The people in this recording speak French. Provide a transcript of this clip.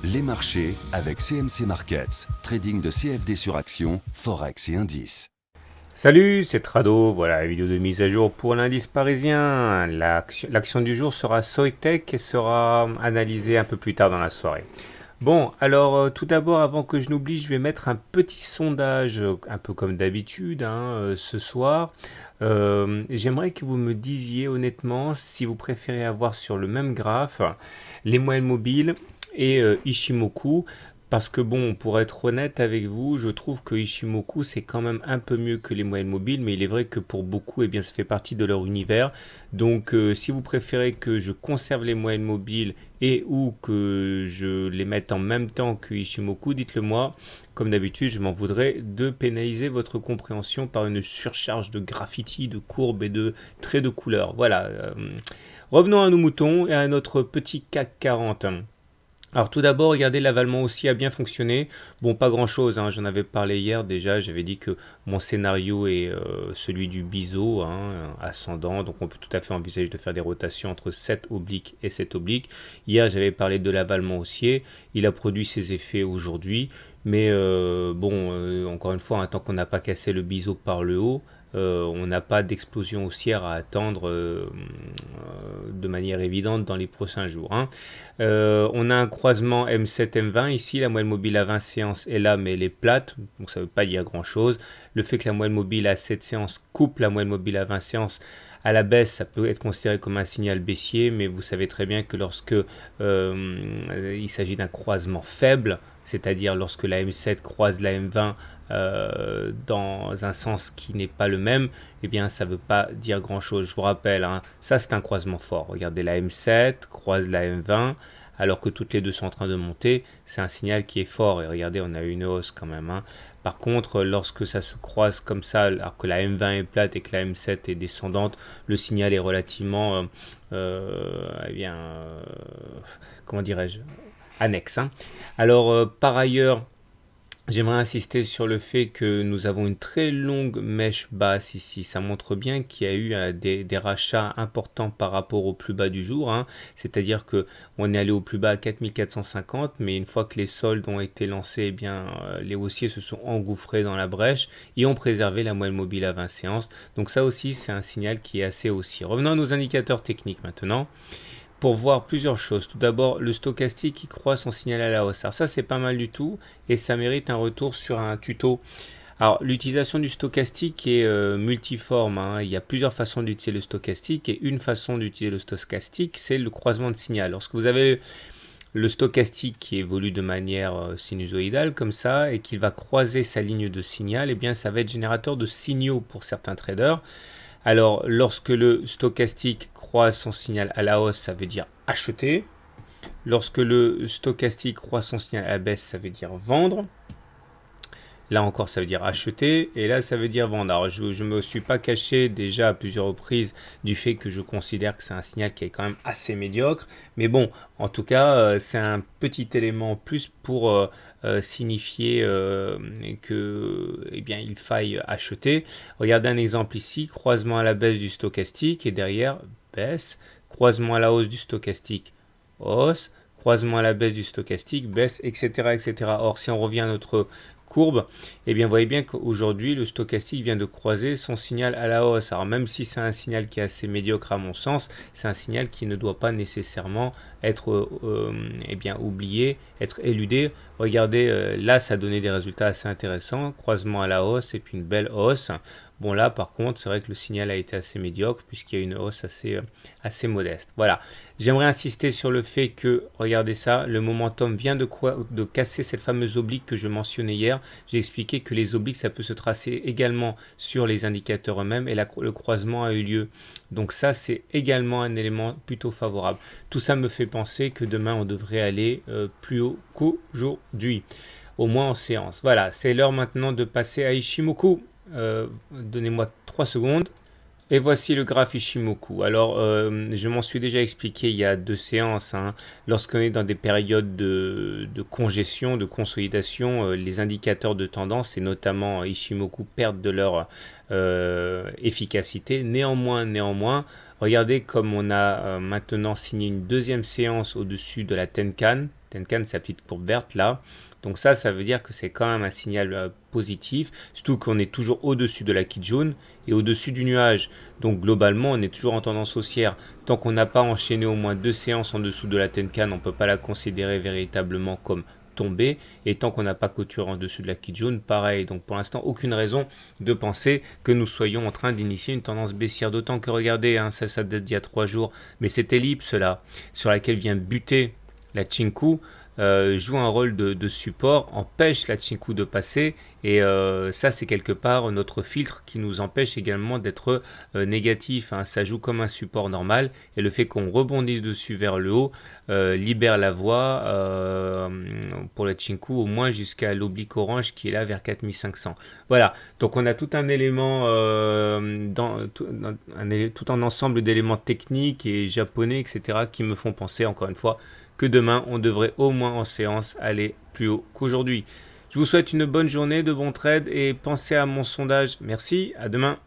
Les marchés avec CMC Markets, trading de CFD sur action, forex et indices. Salut, c'est Trado, voilà la vidéo de mise à jour pour l'indice parisien. L'action du jour sera Soitec et sera analysée un peu plus tard dans la soirée. Bon, alors tout d'abord, avant que je n'oublie, je vais mettre un petit sondage, un peu comme d'habitude, ce soir. J'aimerais que vous me disiez honnêtement si vous préférez avoir sur le même graphe les moyennes mobiles et Ishimoku. Parce que bon, pour être honnête avec vous, je trouve que Ishimoku c'est quand même un peu mieux que les moyennes mobiles, mais il est vrai que pour beaucoup, eh bien, ça fait partie de leur univers. Donc, si vous préférez que je conserve les moyennes mobiles et ou que je les mette en même temps que Ishimoku, dites-le moi. Comme d'habitude, je m'en voudrais de pénaliser votre compréhension par une surcharge de graffiti, de courbes et de traits de couleur. Voilà. Revenons à nos moutons et à notre petit CAC 40. Alors tout d'abord, regardez, l'avalement aussi a bien fonctionné. Bon, pas grand-chose, j'en avais parlé hier déjà, j'avais dit que mon scénario est celui du biseau, ascendant, donc on peut tout à fait envisager de faire des rotations entre 7 obliques et 7 obliques. Hier, j'avais parlé de l'avalement haussier, il a produit ses effets aujourd'hui, mais encore une fois, tant qu'on n'a pas cassé le biseau par le haut, on n'a pas d'explosion haussière à attendre de manière évidente dans les prochains jours. On a un croisement M7-M20 ici, la moyenne mobile à 20 séances est là mais elle est plate, donc ça ne veut pas dire grand chose. Le fait que la moyenne mobile à 7 séances coupe la moyenne mobile à 20 séances à la baisse, ça peut être considéré comme un signal baissier, mais vous savez très bien que lorsque il s'agit d'un croisement faible, c'est-à-dire lorsque la M7 croise la M20 dans un sens qui n'est pas le même, eh bien ça ne veut pas dire grand chose. Je vous rappelle, ça c'est un croisement fort. Regardez, la M7 croise la M20 alors que toutes les deux sont en train de monter, c'est un signal qui est fort. Et regardez, on a une hausse quand même. Par contre, lorsque ça se croise comme ça, alors que la M20 est plate et que la M7 est descendante, le signal est relativement, comment dirais-je, annexe. Alors, par ailleurs, j'aimerais insister sur le fait que nous avons une très longue mèche basse ici. Ça montre bien qu'il y a eu des rachats importants par rapport au plus bas du jour. C'est-à-dire que on est allé au plus bas à 4450, mais une fois que les soldes ont été lancés, eh bien, les haussiers se sont engouffrés dans la brèche et ont préservé la moyenne mobile à 20 séances. Donc ça aussi, c'est un signal qui est assez haussier. Revenons à nos indicateurs techniques maintenant, pour voir plusieurs choses. Tout d'abord, le stochastique qui croît son signal à la hausse. Alors ça, c'est pas mal du tout et ça mérite un retour sur un tuto. Alors, l'utilisation du stochastique est multiforme. Il y a plusieurs façons d'utiliser le stochastique et une façon d'utiliser le stochastique, c'est le croisement de signal. Lorsque vous avez le stochastique qui évolue de manière sinusoïdale comme ça et qu'il va croiser sa ligne de signal, eh bien, ça va être générateur de signaux pour certains traders. Alors, lorsque le stochastique croise son signal à la hausse, ça veut dire acheter. Lorsque le stochastique croise son signal à la baisse, ça veut dire vendre. Là encore, ça veut dire acheter. Et là, ça veut dire vendre. Alors, je ne me suis pas caché déjà à plusieurs reprises du fait que je considère que c'est un signal qui est quand même assez médiocre. Mais bon, en tout cas, c'est un petit élément en plus pour signifier que, eh bien, il faille acheter. Regardez un exemple ici, croisement à la baisse du stochastique et derrière, baisse. Croisement à la hausse du stochastique, hausse. Croisement à la baisse du stochastique, baisse, etc., etc. Or, si on revient à notre courbe, eh bien, vous voyez bien qu'aujourd'hui, le stochastique vient de croiser son signal à la hausse. Alors, même si c'est un signal qui est assez médiocre à mon sens, c'est un signal qui ne doit pas nécessairement être oublié, être éludé. Regardez, là, ça a donné des résultats assez intéressants. Croisement à la hausse et puis une belle hausse. Bon, là, par contre, c'est vrai que le signal a été assez médiocre puisqu'il y a une hausse assez modeste. Voilà. J'aimerais insister sur le fait que, regardez ça, le momentum vient de casser cette fameuse oblique que je mentionnais hier. J'ai expliqué que les obliques, ça peut se tracer également sur les indicateurs eux-mêmes et le croisement a eu lieu. Donc ça, c'est également un élément plutôt favorable. Tout ça me fait penser que demain, on devrait aller plus haut qu'aujourd'hui, au moins en séance. Voilà, c'est l'heure maintenant de passer à Ishimoku. Donnez-moi 3 secondes. Et voici le graphe Ishimoku. Alors, je m'en suis déjà expliqué il y a 2 séances. Lorsqu'on est dans des périodes de congestion, de consolidation, les indicateurs de tendance, et notamment Ishimoku, perdent de leur efficacité. Néanmoins, regardez comme on a maintenant signé une deuxième séance au-dessus de la Tenkan. Tenkan, sa petite courbe verte là. Donc ça veut dire que c'est quand même un signal positif, surtout qu'on est toujours au-dessus de la Kijun et au-dessus du nuage. Donc globalement, on est toujours en tendance haussière. Tant qu'on n'a pas enchaîné au moins 2 séances en dessous de la Tenkan, on ne peut pas la considérer véritablement comme tombée. Et tant qu'on n'a pas clôturé en dessous de la Kijun, pareil. Donc pour l'instant, aucune raison de penser que nous soyons en train d'initier une tendance baissière. D'autant que regardez, hein, ça date d'il y a 3 jours, mais cette ellipse là, sur laquelle vient buter la Chinku, joue un rôle de support, empêche la Chinku de passer, et ça c'est quelque part notre filtre qui nous empêche également d'être négatif, hein. Ça joue comme un support normal, et le fait qu'on rebondisse dessus vers le haut libère la voie pour la Chinku au moins jusqu'à l'oblique orange qui est là vers 4500. Voilà, donc on a tout un élément, tout un ensemble d'éléments techniques et japonais, etc., qui me font penser encore une fois que demain, on devrait au moins en séance aller plus haut qu'aujourd'hui. Je vous souhaite une bonne journée, de bons trades et pensez à mon sondage. Merci, à demain.